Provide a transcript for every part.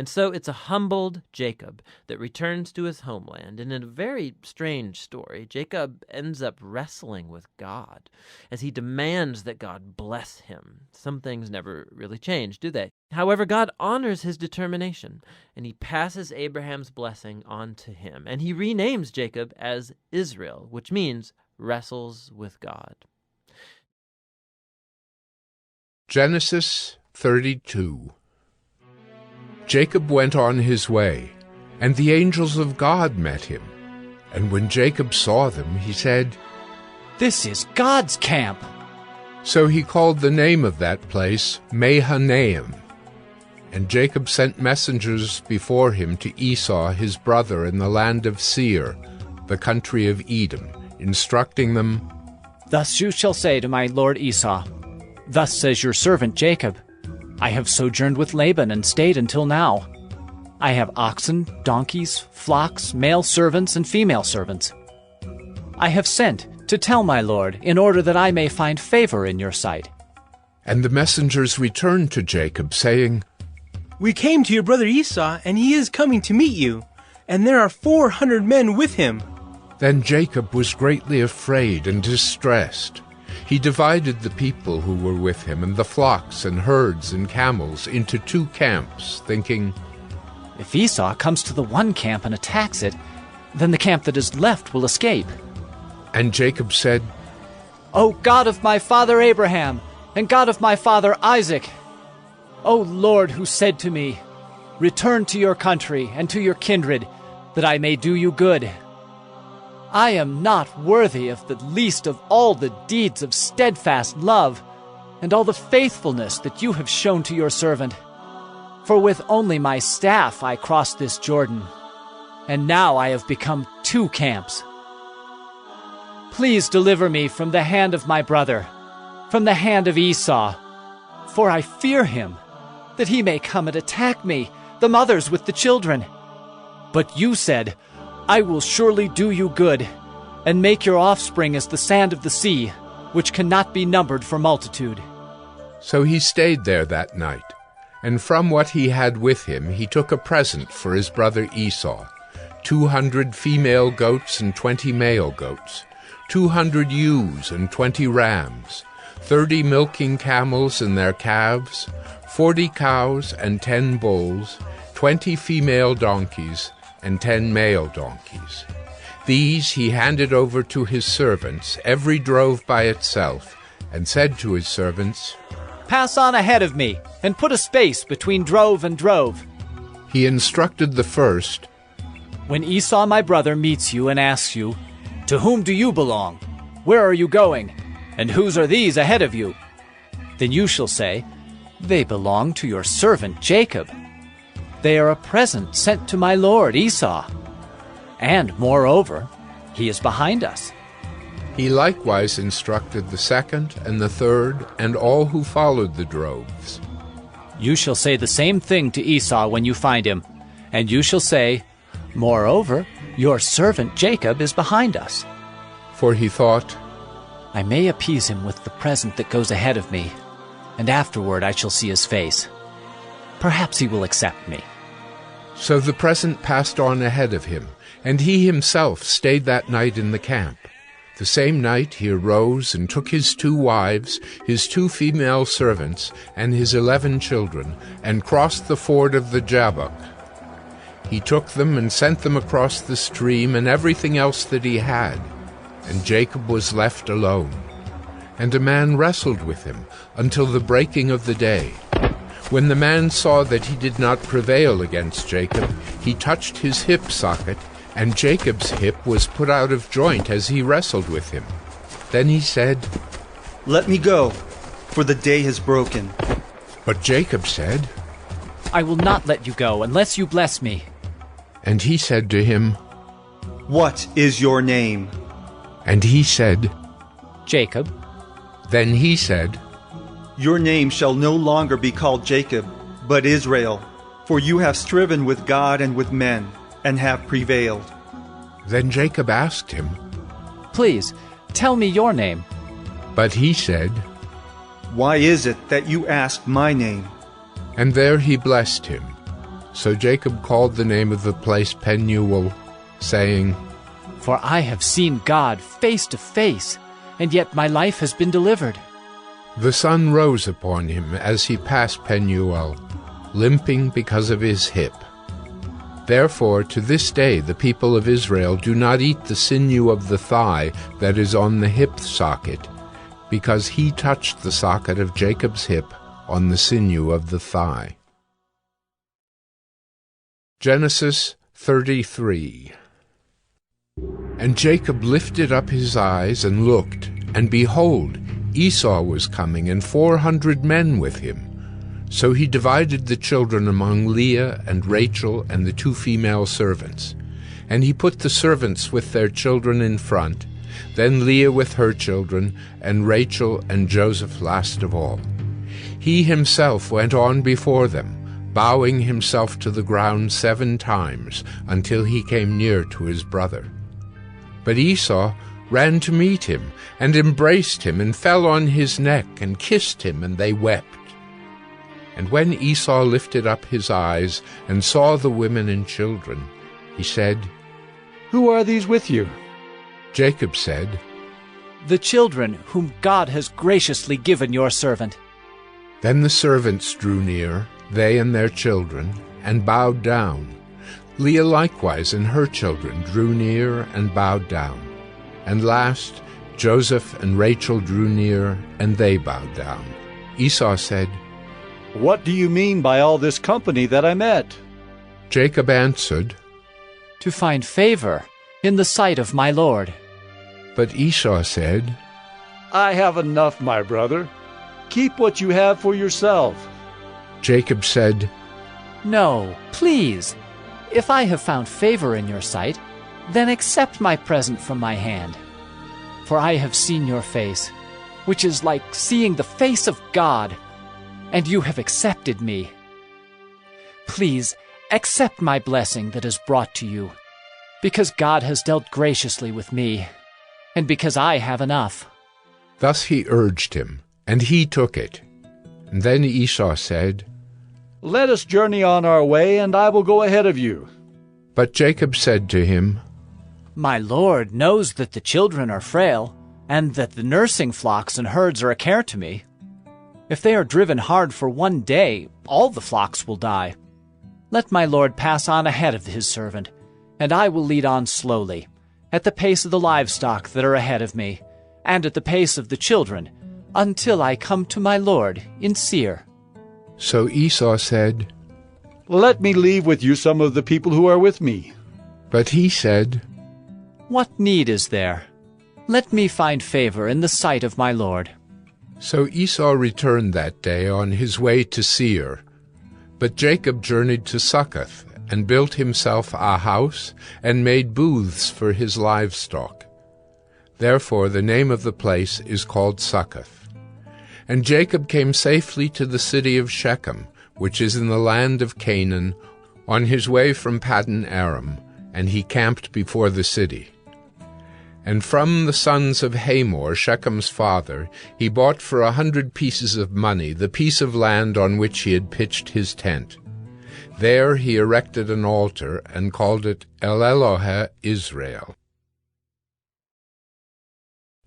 And so it's a humbled Jacob that returns to his homeland. And in a very strange story, Jacob ends up wrestling with God as he demands that God bless him. Some things never really change, do they? However, God honors his determination, and he passes Abraham's blessing on to him. And he renames Jacob as Israel, which means wrestles with God. Genesis 32. Jacob went on his way, and the angels of God met him. And when Jacob saw them, he said, "This is God's camp." So he called the name of that place Mahanaim. And Jacob sent messengers before him to Esau his brother in the land of Seir, the country of Edom, instructing them, "Thus you shall say to my lord Esau, Thus says your servant Jacob, I have sojourned with Laban and stayed until now. I have oxen, donkeys, flocks, male servants and female servants. I have sent to tell my lord, in order that I may find favor in your sight." And the messengers returned to Jacob, saying, "We came to your brother Esau, and he is coming to meet you, and there are 400 men with him." Then Jacob was greatly afraid and distressed. He divided the people who were with him and the flocks and herds and camels into 2 camps, thinking, If Esau comes to the one camp and attacks it, then the camp that is left will escape. And Jacob said, O God of my father Abraham, and God of my father Isaac, O Lord, who said to me, Return to your country and to your kindred, that I may do you good. I am not worthy of the least of all the deeds of steadfast love, and all the faithfulness that you have shown to your servant. For with only my staff I crossed this Jordan, and now I have become 2 camps. Please deliver me from the hand of my brother, from the hand of Esau, for I fear him, that he may come and attack me, the mothers with the children. But you said, I will surely do you good, and make your offspring as the sand of the sea, which cannot be numbered for multitude. So he stayed there that night, and from what he had with him he took a present for his brother Esau, 200 female goats and 20 male goats, 200 ewes and 20 rams, 30 milking camels and their calves, 40 cows and 10 bulls, 20 female donkeys, and 10 male donkeys. These he handed over to his servants, every drove by itself, and said to his servants, Pass on ahead of me, and put a space between drove and drove. He instructed the first, When Esau my brother meets you and asks you, To whom do you belong? Where are you going? And whose are these ahead of you? Then you shall say, They belong to your servant Jacob. They are a present sent to my lord Esau. And, moreover, he is behind us. He likewise instructed the second and the third and all who followed the droves. You shall say the same thing to Esau when you find him, and you shall say, Moreover, your servant Jacob is behind us. For he thought, I may appease him with the present that goes ahead of me, and afterward I shall see his face. Perhaps he will accept me. So the present passed on ahead of him, and he himself stayed that night in the camp. The same night he arose and took his 2 wives, his 2 female servants, and his 11 children, and crossed the ford of the Jabbok. He took them and sent them across the stream and everything else that he had, and Jacob was left alone. And a man wrestled with him until the breaking of the day. When the man saw that he did not prevail against Jacob, he touched his hip socket, and Jacob's hip was put out of joint as he wrestled with him. Then he said, Let me go, for the day has broken. But Jacob said, I will not let you go unless you bless me. And he said to him, What is your name? And he said, Jacob. Then he said, Your name shall no longer be called Jacob, but Israel, for you have striven with God and with men, and have prevailed. Then Jacob asked him, Please, tell me your name. But he said, Why is it that you ask my name? And there he blessed him. So Jacob called the name of the place Penuel, saying, For I have seen God face to face, and yet my life has been delivered. The sun rose upon him as he passed Penuel, limping because of his hip. Therefore, to this day the people of Israel do not eat the sinew of the thigh that is on the hip socket, because he touched the socket of Jacob's hip on the sinew of the thigh. Genesis 33. And Jacob lifted up his eyes and looked, and behold, Esau was coming, and 400 men with him. So he divided the children among Leah and Rachel and the 2 female servants. And he put the servants with their children in front, then Leah with her children, and Rachel and Joseph last of all. He himself went on before them, bowing himself to the ground 7 times, until he came near to his brother. But Esau ran to meet him, and embraced him, and fell on his neck, and kissed him, and they wept. And when Esau lifted up his eyes, and saw the women and children, he said, Who are these with you? Jacob said, The children whom God has graciously given your servant. Then the servants drew near, they and their children, and bowed down. Leah likewise and her children drew near and bowed down. And last, Joseph and Rachel drew near, and they bowed down. Esau said, What do you mean by all this company that I met? Jacob answered, To find favor in the sight of my Lord. But Esau said, I have enough, my brother. Keep what you have for yourself. Jacob said, No, please. If I have found favor in your sight, then accept my present from my hand. For I have seen your face, which is like seeing the face of God, and you have accepted me. Please accept my blessing that is brought to you, because God has dealt graciously with me, and because I have enough. Thus he urged him, and he took it. And then Esau said, Let us journey on our way, and I will go ahead of you. But Jacob said to him, My Lord knows that the children are frail, and that the nursing flocks and herds are a care to me. If they are driven hard for one day, all the flocks will die. Let my Lord pass on ahead of his servant, and I will lead on slowly, at the pace of the livestock that are ahead of me, and at the pace of the children, until I come to my Lord in Seir. So Esau said, Let me leave with you some of the people who are with me. But he said, What need is there? Let me find favor in the sight of my Lord. So Esau returned that day on his way to Seir. But Jacob journeyed to Succoth, and built himself a house, and made booths for his livestock. Therefore the name of the place is called Succoth. And Jacob came safely to the city of Shechem, which is in the land of Canaan, on his way from Paddan Aram, and he camped before the city. And from the sons of Hamor, Shechem's father, he bought for 100 pieces of money the piece of land on which he had pitched his tent. There he erected an altar, and called it El-Elohe Israel.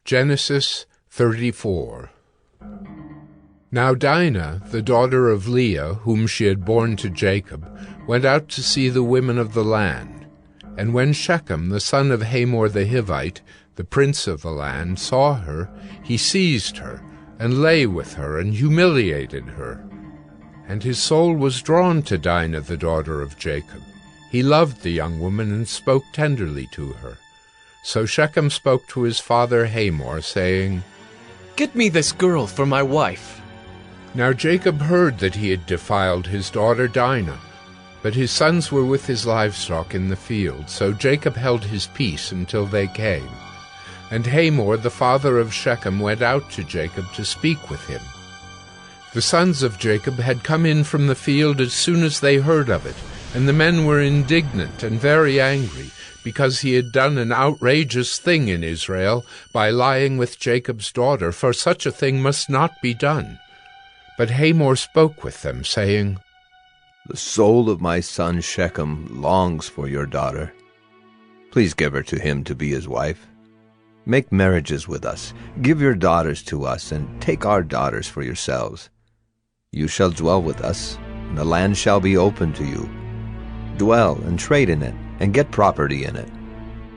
Genesis 34. Now Dinah, the daughter of Leah, whom she had borne to Jacob, went out to see the women of the land. And when Shechem, the son of Hamor the Hivite, the prince of the land, saw her, he seized her, and lay with her, and humiliated her. And his soul was drawn to Dinah, the daughter of Jacob. He loved the young woman, and spoke tenderly to her. So Shechem spoke to his father Hamor, saying, Get me this girl for my wife. Now Jacob heard that he had defiled his daughter Dinah, but his sons were with his livestock in the field, so Jacob held his peace until they came. And Hamor, the father of Shechem, went out to Jacob to speak with him. The sons of Jacob had come in from the field as soon as they heard of it, and the men were indignant and very angry, because he had done an outrageous thing in Israel by lying with Jacob's daughter, for such a thing must not be done. But Hamor spoke with them, saying, The soul of my son Shechem longs for your daughter. Please give her to him to be his wife. Make marriages with us. Give your daughters to us, and take our daughters for yourselves. You shall dwell with us, and the land shall be open to you. Dwell and trade in it, and get property in it.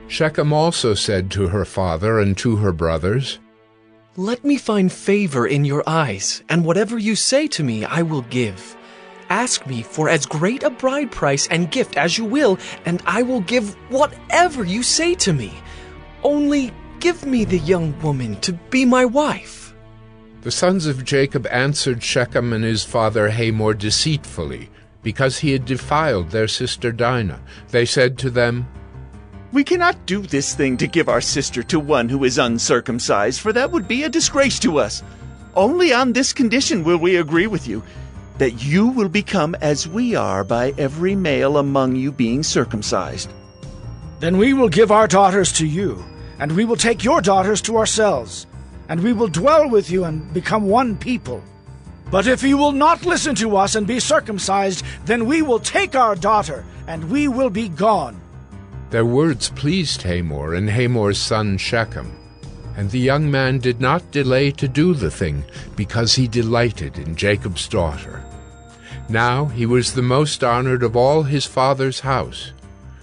Shechem also said to her father and to her brothers, Let me find favor in your eyes, and whatever you say to me I will give. Ask me for as great a bride price and gift as you will, and I will give whatever you say to me. Only give me the young woman to be my wife. The sons of Jacob answered Shechem and his father Hamor deceitfully, because he had defiled their sister Dinah. They said to them, We cannot do this thing to give our sister to one who is uncircumcised, for that would be a disgrace to us. Only on this condition will we agree with you, that you will become as we are by every male among you being circumcised. Then we will give our daughters to you, and we will take your daughters to ourselves, and we will dwell with you and become one people. But if you will not listen to us and be circumcised, then we will take our daughter, and we will be gone. Their words pleased Hamor and Hamor's son Shechem, and the young man did not delay to do the thing, because he delighted in Jacob's daughter. Now he was the most honored of all his father's house.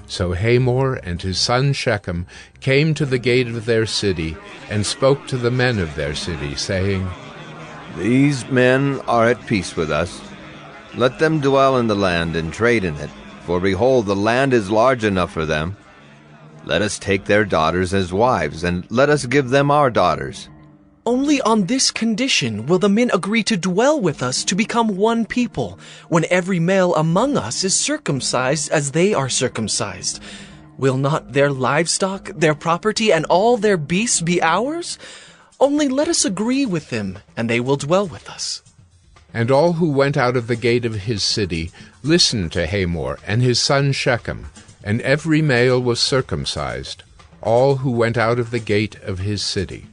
So Hamor and his son Shechem came to the gate of their city, and spoke to the men of their city, saying, These men are at peace with us. Let them dwell in the land and trade in it, for behold, the land is large enough for them. Let us take their daughters as wives, and let us give them our daughters. Only on this condition will the men agree to dwell with us to become one people, when every male among us is circumcised as they are circumcised. Will not their livestock, their property, and all their beasts be ours? Only let us agree with them, and they will dwell with us. And all who went out of the gate of his city listened to Hamor and his son Shechem, and every male was circumcised, all who went out of the gate of his city.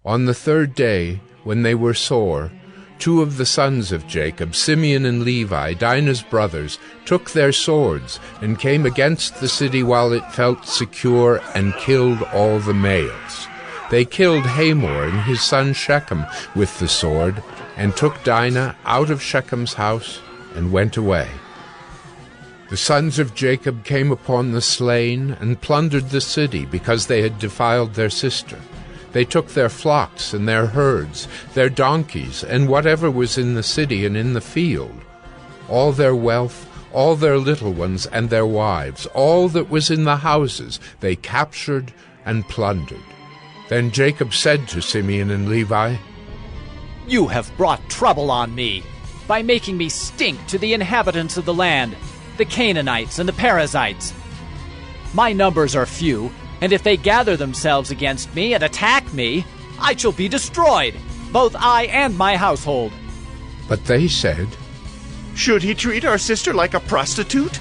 On the third day, when they were sore, 2 of the sons of Jacob, Simeon and Levi, Dinah's brothers, took their swords and came against the city while it felt secure, and killed all the males. They killed Hamor and his son Shechem with the sword, and took Dinah out of Shechem's house, and went away. The sons of Jacob came upon the slain, and plundered the city, because they had defiled their sister. They took their flocks and their herds, their donkeys, and whatever was in the city and in the field. All their wealth, all their little ones and their wives, all that was in the houses, they captured and plundered. Then Jacob said to Simeon and Levi, You have brought trouble on me by making me stink to the inhabitants of the land, the Canaanites and the Perizzites. My numbers are few, and if they gather themselves against me and attack me, I shall be destroyed, both I and my household. But they said, Should he treat our sister like a prostitute?